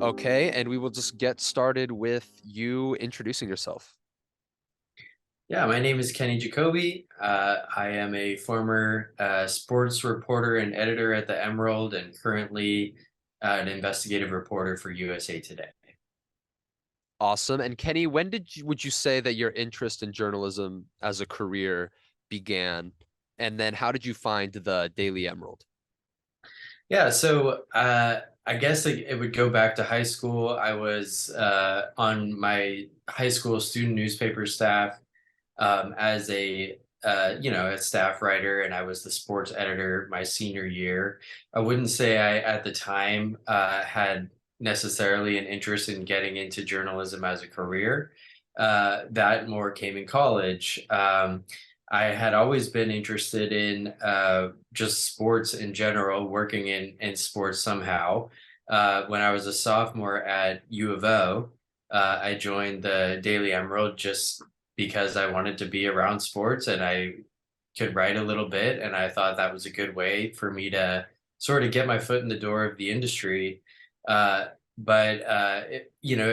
Okay, and we will just get started with you introducing yourself. Yeah, my name is Kenny Jacoby. I am a former sports reporter and editor at the Emerald, and currently an investigative reporter for USA Today. Awesome. And Kenny, when would you say that your interest in journalism as a career began? And then how did you find the Daily Emerald? Yeah, so I guess it would go back to high school. I was on my high school student newspaper staff as a staff writer, and I was the sports editor my senior year. I wouldn't say I at the time had necessarily an interest in getting into journalism as a career. That more came in college. I had always been interested in just sports in general, working in sports somehow. When I was a sophomore at U of O, I joined the Daily Emerald just because I wanted to be around sports and I could write a little bit. And I thought that was a good way for me to sort of get my foot in the door of the industry.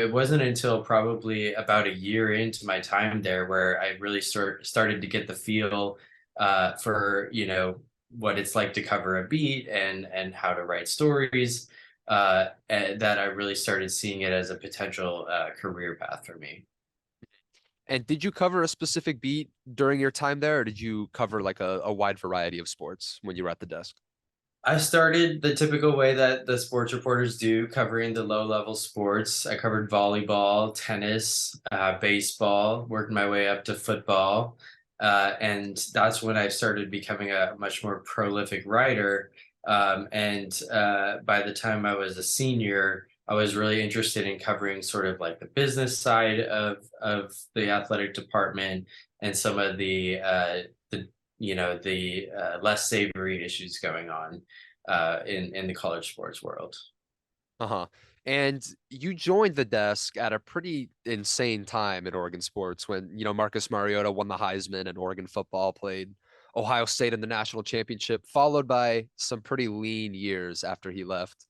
It wasn't until probably about a year into my time there where I really started to get the feel for, what it's like to cover a beat and how to write stories. And that I really started seeing it as a potential career path for me. And did you cover a specific beat during your time there, or did you cover like a wide variety of sports when you were at the desk? I started the typical way that the sports reporters do, covering the low level sports. I covered volleyball, tennis, baseball, worked my way up to football. And that's when I started becoming a much more prolific writer. And by the time I was a senior, I was really interested in covering sort of like the business side of the athletic department and some of the less savory issues going on in the college sports world. Uh-huh. And you joined the desk at a pretty insane time in Oregon sports when, Marcus Mariota won the Heisman and Oregon football played Ohio State in the national championship, followed by some pretty lean years after he left.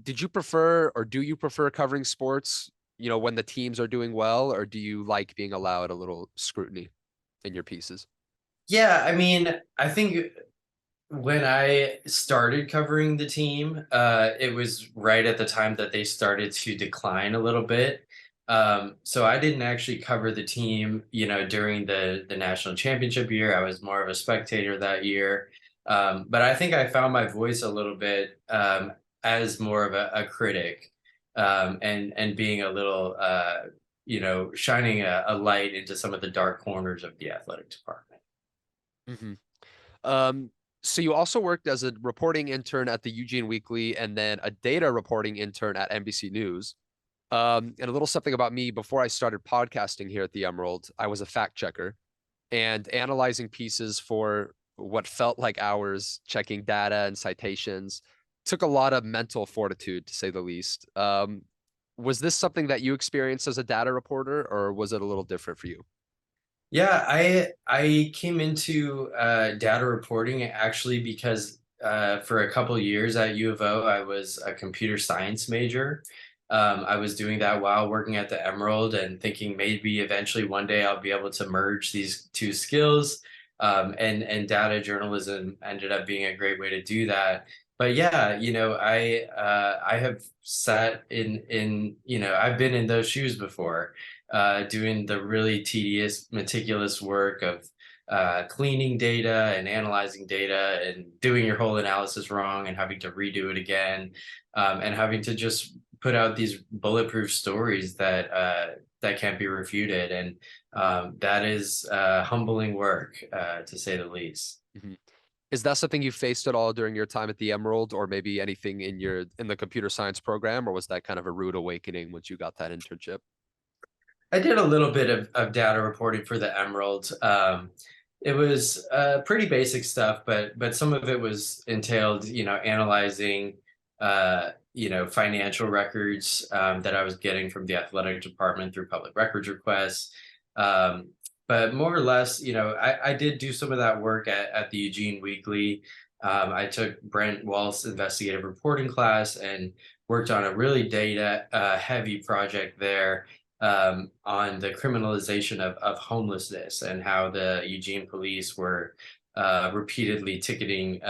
Did you prefer or do you prefer covering sports, when the teams are doing well, or do you like being allowed a little scrutiny in your pieces? Yeah, I mean, I think when I started covering the team, it was right at the time that they started to decline a little bit. So I didn't actually cover the team, during the national championship year. I was more of a spectator that year. But I think I found my voice a little bit as more of a critic, and being a little, shining a light into some of the dark corners of the athletic department. Hmm. Um, so you also worked as a reporting intern at the Eugene Weekly and then a data reporting intern at NBC News. And a little something about me before I started podcasting here at the Emerald, I was a fact checker and analyzing pieces for what felt like hours, checking data and citations. Took a lot of mental fortitude, to say the least. Was this something that you experienced as a data reporter, or was it a little different for you? Yeah, I came into data reporting actually because for a couple years at U of O, I was a computer science major. I was doing that while working at the Emerald and thinking maybe eventually one day I'll be able to merge these two skills. And data journalism ended up being a great way to do that. But yeah, I have sat in I've been in those shoes before, doing the really tedious, meticulous work of cleaning data and analyzing data and doing your whole analysis wrong and having to redo it again, and having to just put out these bulletproof stories that can't be refuted. And that is humbling work, to say the least. Mhm. Is that something you faced at all during your time at the Emerald, or maybe anything in the computer science program, or was that kind of a rude awakening once you got that internship? I did a little bit of data reporting for the Emerald. It was pretty basic stuff, but some of it was entailed, analyzing, financial records that I was getting from the athletic department through public records requests. But more or less, I did do some of that work at the Eugene Weekly. I took Brent Walt's investigative reporting class and worked on a really data heavy project there on the criminalization of homelessness and how the Eugene police were repeatedly ticketing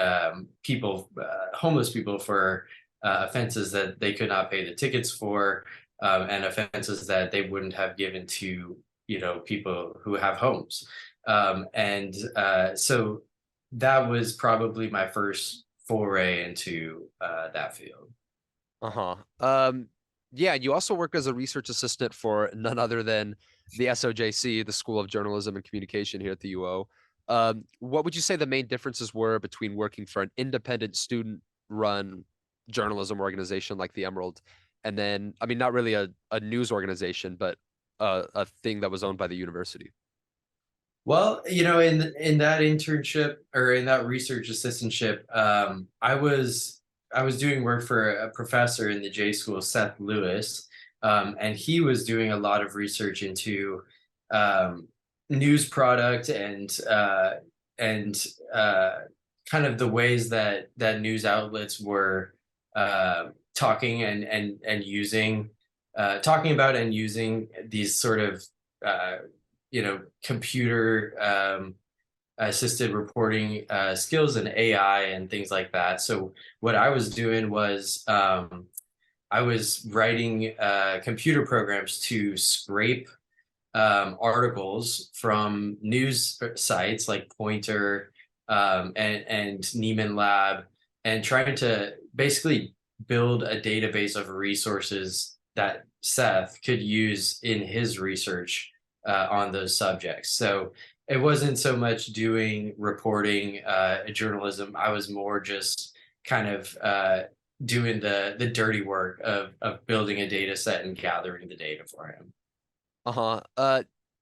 homeless people for offenses that they could not pay the tickets for, and offenses that they wouldn't have given to, people who have homes. And so that was probably my first foray into that field. Uh-huh. Yeah, you also work as a research assistant for none other than the SOJC, the School of Journalism and Communication here at the UO. What would you say the main differences were between working for an independent student-run journalism organization like the Emerald, and then, I mean, not really a news organization, but a thing that was owned by the university? Well, in that internship or in that research assistantship, I was doing work for a professor in the J school, Seth Lewis, and he was doing a lot of research into um, news product and kind of the ways that news outlets were talking and using talking about and using these sort of uh, computer assisted reporting skills and AI and things like that. So what I was doing was I was writing computer programs to scrape articles from news sites like Pointer and Neiman Lab, and trying to basically build a database of resources that Seth could use in his research on those subjects. So it wasn't so much doing reporting journalism. I was more just kind of doing the dirty work of building a data set and gathering the data for him. Uh-huh.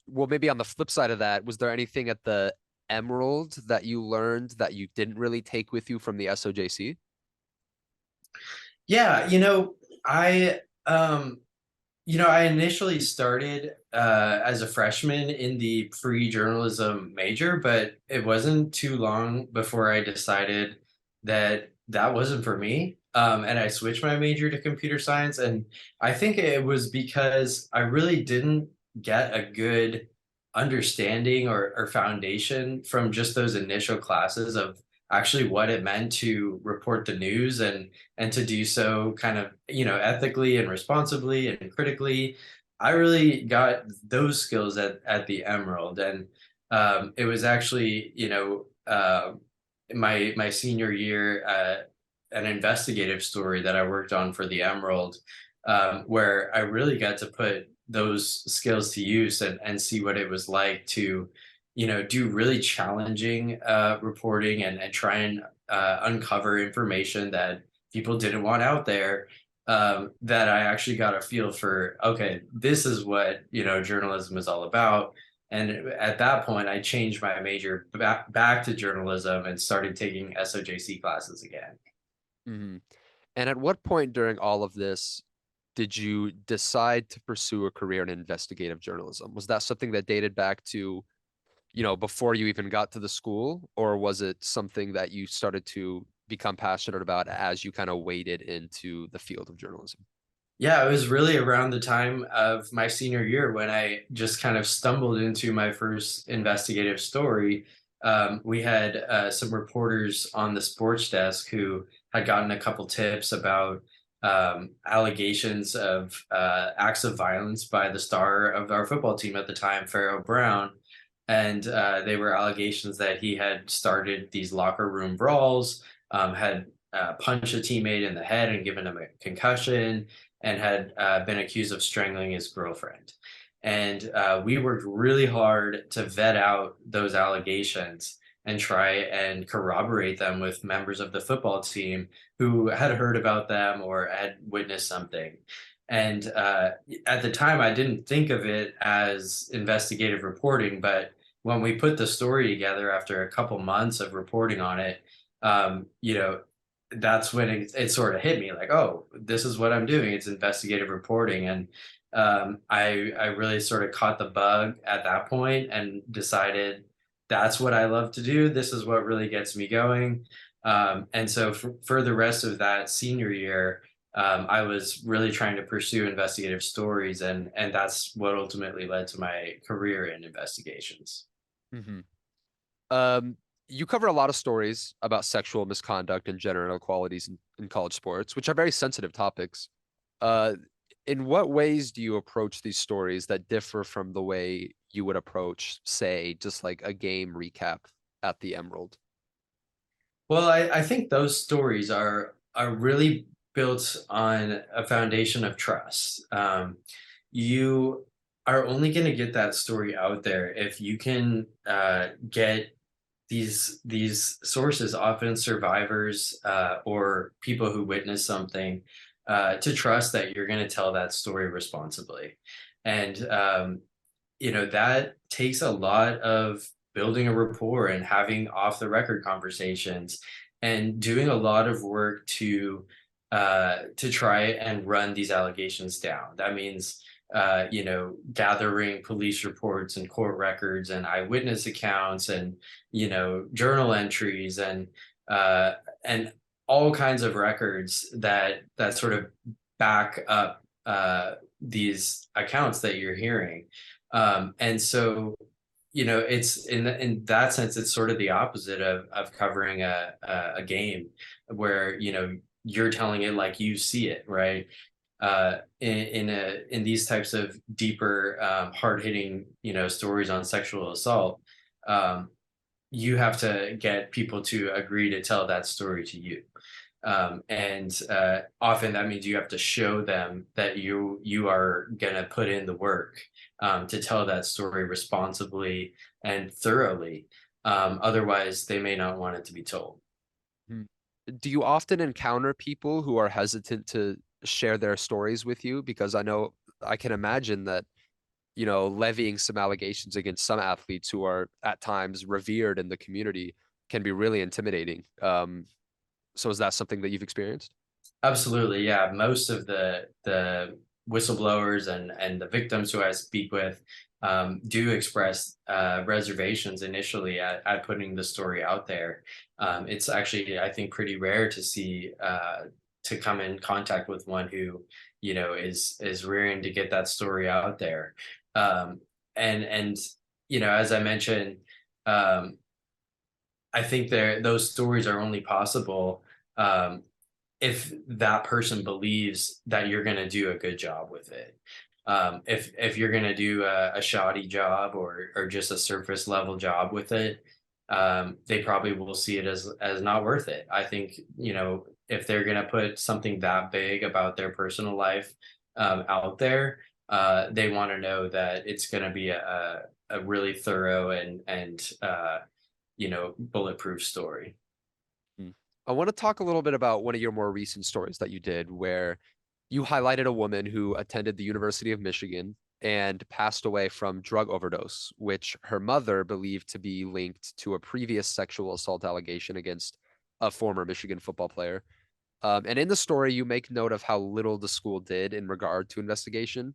Well, maybe on the flip side of that, was there anything at the Emerald that you learned that you didn't really take with you from the SOJC? Yeah, I initially started as a freshman in the pre-journalism major, but it wasn't too long before I decided that that wasn't for me. And I switched my major to computer science. And I think it was because I really didn't get a good understanding or foundation from just those initial classes of actually what it meant to report the news and to do so kind of ethically and responsibly and critically. I really got those skills at the Emerald, and it was actually my senior year, an investigative story that I worked on for the Emerald, where I really got to put those skills to use and see what it was like to do really challenging reporting and try and uncover information that people didn't want out there, that I actually got a feel for, okay, this is what, journalism is all about. And at that point, I changed my major back to journalism and started taking SOJC classes again. Hmm. And at what point during all of this did you decide to pursue a career in investigative journalism? Was that something that dated back to, before you even got to the school, or was it something that you started to become passionate about as you kind of waded into the field of journalism? Yeah, it was really around the time of my senior year when I just kind of stumbled into my first investigative story. We had some reporters on the sports desk who had gotten a couple tips about allegations of acts of violence by the star of our football team at the time, Pharaoh Brown. And they were allegations that he had started these locker room brawls, had punched a teammate in the head and given him a concussion, and had been accused of strangling his girlfriend. And we worked really hard to vet out those allegations and try and corroborate them with members of the football team who had heard about them or had witnessed something. And at the time, I didn't think of it as investigative reporting, but when we put the story together after a couple months of reporting on it, um, you know, that's when it sort of hit me like, oh, this is what I'm doing. It's investigative reporting. And I really sort of caught the bug at that point and decided that's what I love to do. This is what really gets me going. And so for the rest of that senior year, I was really trying to pursue investigative stories, and that's what ultimately led to my career in investigations. Hmm. Um, you cover a lot of stories about sexual misconduct and gender inequalities in college sports, which are very sensitive topics. Uh, in what ways do you approach these stories that differ from the way you would approach, say, just like a game recap at the Emerald? Well, I think those stories are really built on a foundation of trust. You are only going to get that story out there if you can get these sources, often survivors or people who witness something, to trust that you're going to tell that story responsibly. And that takes a lot of building a rapport and having off the record conversations and doing a lot of work to try and run these allegations down. That means gathering police reports and court records and eyewitness accounts and journal entries uh, and all kinds of records that sort of back up these accounts that you're hearing. And so, it's in that sense, it's sort of the opposite of covering a game where, you're telling it like you see it, right? In these types of deeper, hard hitting, stories on sexual assault, um, you have to get people to agree to tell that story to you. And often that means you have to show them that you are gonna put in the work to tell that story responsibly and thoroughly. Otherwise, they may not want it to be told. Hmm. Do you often encounter people who are hesitant to share their stories with you? Because I can imagine that, levying some allegations against some athletes who are at times revered in the community can be really intimidating. So is that something that you've experienced? Absolutely, yeah. Most of the whistleblowers and the victims who I speak with do express reservations initially at putting the story out there. It's actually, I think, pretty rare to see to come in contact with one who, is rearing to get that story out there. Um, and as I mentioned, um, I think those stories are only possible. If that person believes that you're going to do a good job with it. If you're going to do a shoddy job or just a surface level job with it, they probably will see it as not worth it. I think if they're going to put something that big about their personal life out there, they want to know that it's going to be a really thorough and bulletproof story. Mm. I want to talk a little bit about one of your more recent stories that you did, where you highlighted a woman who attended the University of Michigan and passed away from drug overdose, which her mother believed to be linked to a previous sexual assault allegation against a former Michigan football player. And in the story, you make note of how little the school did in regard to investigation.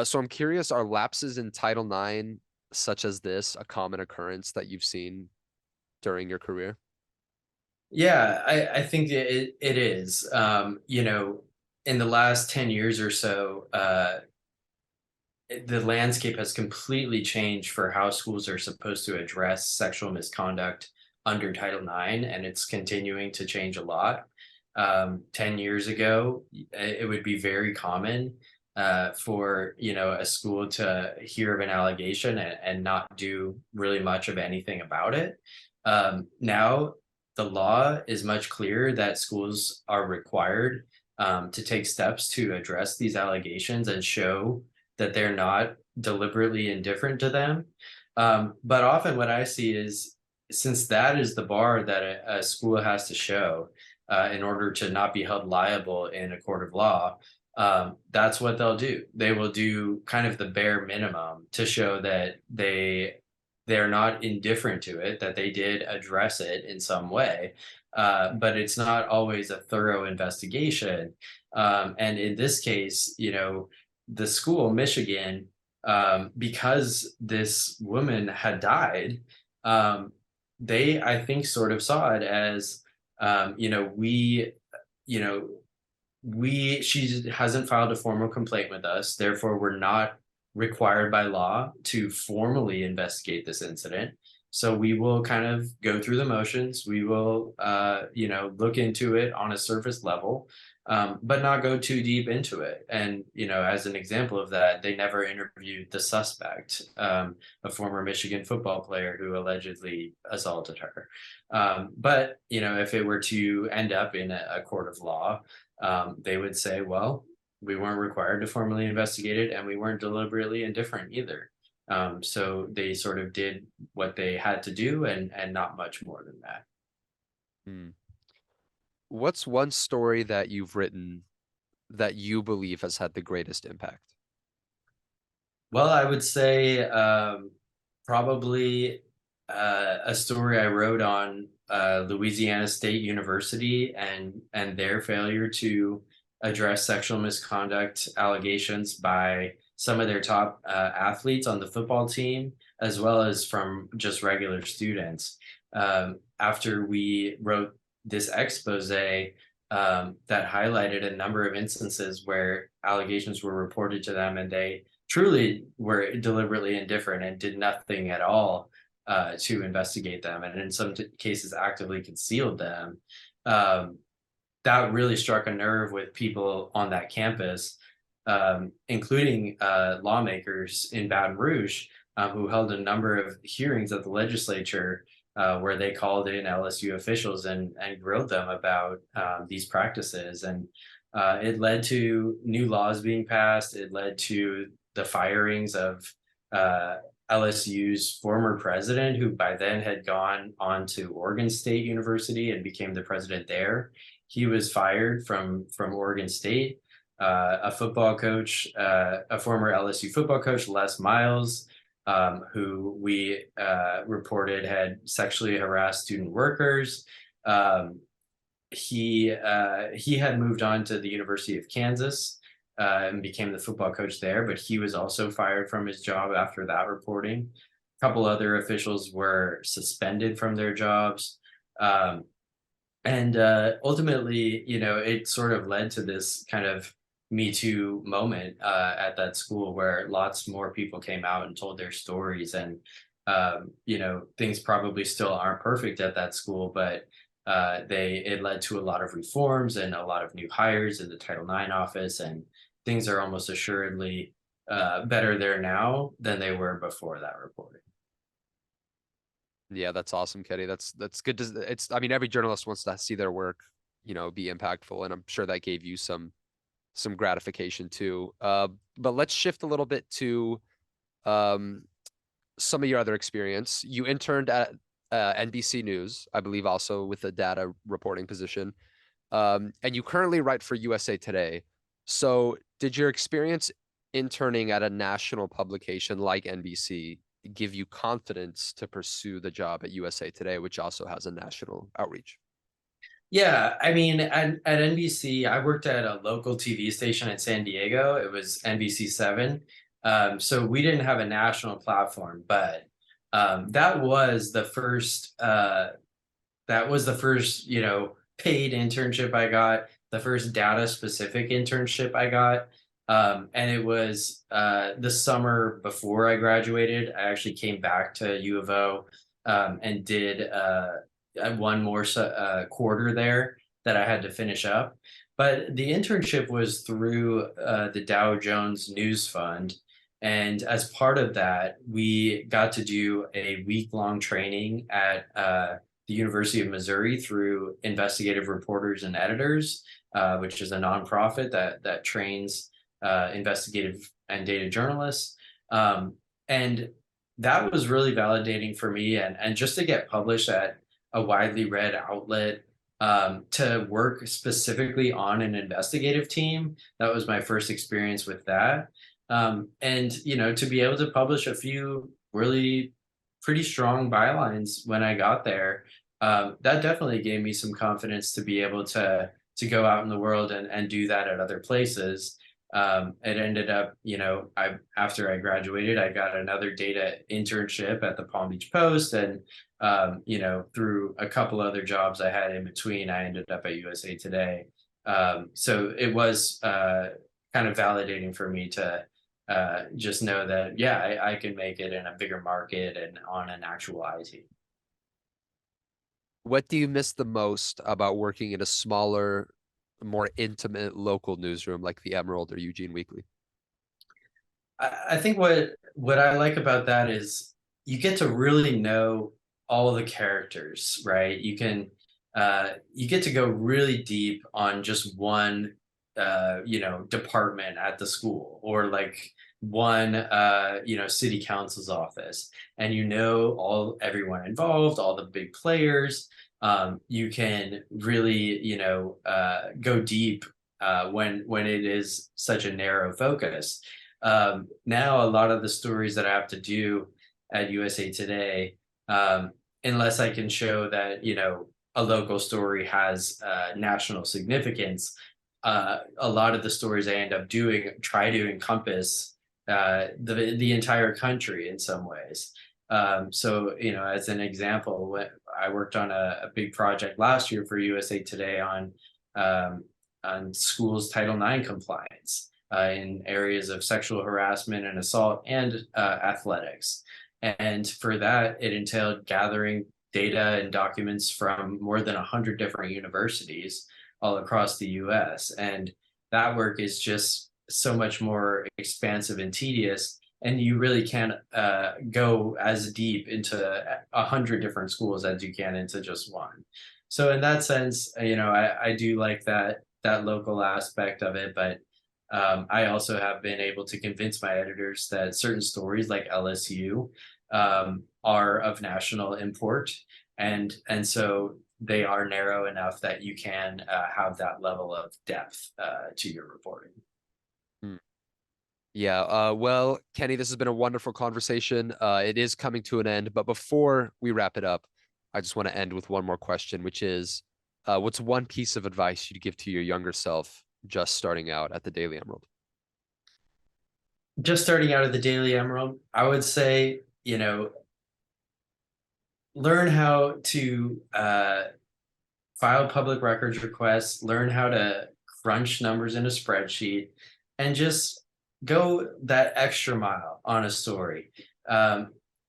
So I'm curious, are lapses in Title IX, such as this, a common occurrence that you've seen during your career? Yeah, I think it is. In the last 10 years or so, the landscape has completely changed for how schools are supposed to address sexual misconduct under Title IX, and it's continuing to change a lot. 10 years ago, it would be very common for a school to hear of an allegation and not do really much of anything about it. Now, the law is much clearer that schools are required to take steps to address these allegations and show that they're not deliberately indifferent to them. But often what I see is, since that is the bar that a school has to show in order to not be held liable in a court of law, that's what they'll do. They will do kind of the bare minimum to show that they're not indifferent to it, that they did address it in some way. But it's not always a thorough investigation. And in this case, the school, Michigan, because this woman had died, they, I think, sort of saw it as You know, you know, she hasn't filed a formal complaint with us, therefore we're not required by law to formally investigate this incident. So we will kind of go through the motions. We will, you know, look into it on a surface level, but not go too deep into it. And, you know, as an example of that, they never interviewed the suspect, a former Michigan football player who allegedly assaulted her. But, you know, if it were to end up in a court of law, they would say, well, we weren't required to formally investigate it and we weren't deliberately indifferent either. So they sort of did what they had to do and not much more than that. Hmm. What's one story that you've written that you believe has had the greatest impact? Well, I would say probably a story I wrote on Louisiana State University and their failure to address sexual misconduct allegations by some of their top athletes on the football team, as well as from just regular students. After we wrote this expose that highlighted a number of instances where allegations were reported to them and they truly were deliberately indifferent and did nothing at all to investigate them, and in some cases actively concealed them. Um, that really struck a nerve with people on that campus, including lawmakers in Baton Rouge, who held a number of hearings at the legislature where they called in LSU officials and grilled them about these practices. And it led to new laws being passed. It led to the firings of uh, LSU's former president, who by then had gone on to Oregon State University and became the president there. He was fired from Oregon State. A football coach, a former LSU football coach, Les Miles, who we reported had sexually harassed student workers. Um, he had moved on to the University of Kansas and became the football coach there, but he was also fired from his job after that reporting. A couple other officials were suspended from their jobs. Um, and ultimately, you know, it sort of led to this kind of Me Too moment at that school where lots more people came out and told their stories. And, you know, things probably still aren't perfect at that school, but it led to a lot of reforms and a lot of new hires in the Title IX office. And things are almost assuredly better there now than they were before that reporting. Yeah, that's awesome, Kenny. That's good to it's I mean every journalist wants to see their work, be impactful, and I'm sure that gave you some gratification too. But let's shift a little bit to um some of your other experience. You interned at NBC News, I believe, also with a data reporting position. And you currently write for USA Today. So, did your experience interning at a national publication like NBC give you confidence to pursue the job at USA Today, which also has a national outreach? Yeah, I mean, at NBC, I worked at a local TV station in San Diego. It was NBC 7. So we didn't have a national platform, but that was the first you know, paid internship I got, the first data specific internship I got. And it was the summer before I graduated. I actually came back to U of O and did one more quarter there that I had to finish up. But the internship was through the Dow Jones News Fund. And as part of that, we got to do a week-long training at the University of Missouri through Investigative Reporters and Editors, which is a nonprofit that trains investigative and data journalists. And that was really validating for me, and just to get published at a widely read outlet, to work specifically on an investigative team. That was my first experience with that. And, you know, to be able to publish a few really pretty strong bylines when I got there, that definitely gave me some confidence to be able to go out in the world and do that at other places. It ended up, I after I graduated, I got another data internship at the Palm Beach Post, and through a couple other jobs I had in between, I ended up at USA Today. So it was kind of validating for me to just know that, yeah, I can make it in a bigger market and on an actual IT. What do you miss the most about working in a smaller, more intimate local newsroom like the Emerald or Eugene Weekly? I think what I like about that is you get to really know all the characters, right? You get to go really deep on just one department at the school, or like one city council's office, and all everyone involved, all the big players. You can really go deep when it is such a narrow focus. Now a lot of the stories that I have to do at USA Today, unless I can show that, a local story has national significance, a lot of the stories I end up doing try to encompass the entire country in some ways. So, as an example, I worked on a big project last year for USA Today um, on schools Title IX compliance in areas of sexual harassment and assault and athletics. And for that, it entailed gathering data and documents from more than 100 different universities all across the US. And that work is just so much more expansive and tedious. And you really can't go as deep into 100 different schools as you can into just one. So in that sense, I do like that local aspect of it, but I also have been able to convince my editors that certain stories like LSU are of national import, and so they are narrow enough that you can have that level of depth to your reporting. Hmm. Yeah, well, Kenny, this has been a wonderful conversation. It is coming to an end, but before we wrap it up, I just want to end with one more question, which is, what's one piece of advice you'd give to your younger self just starting out at the Daily Emerald? Just starting out at the Daily Emerald, I would say, learn how to file public records requests, learn how to crunch numbers in a spreadsheet, and just go that extra mile on a story.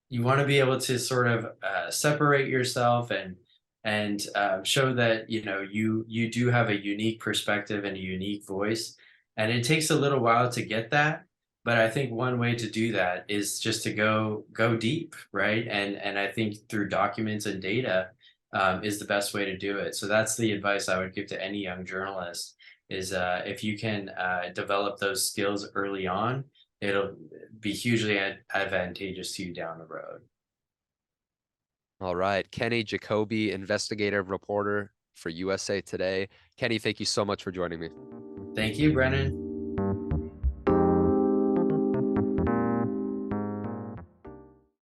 You want to be able to sort of separate yourself and show that you do have a unique perspective and a unique voice, and it takes a little while to get that. But I think one way to do that is just to go deep, right? And I think through documents and data is the best way to do it. So that's the advice I would give to any young journalist is if you can develop those skills early on, it'll be hugely advantageous to you down the road. All right, Kenny Jacoby, investigative reporter for USA Today. Kenny, thank you so much for joining me. Thank you, Brennan.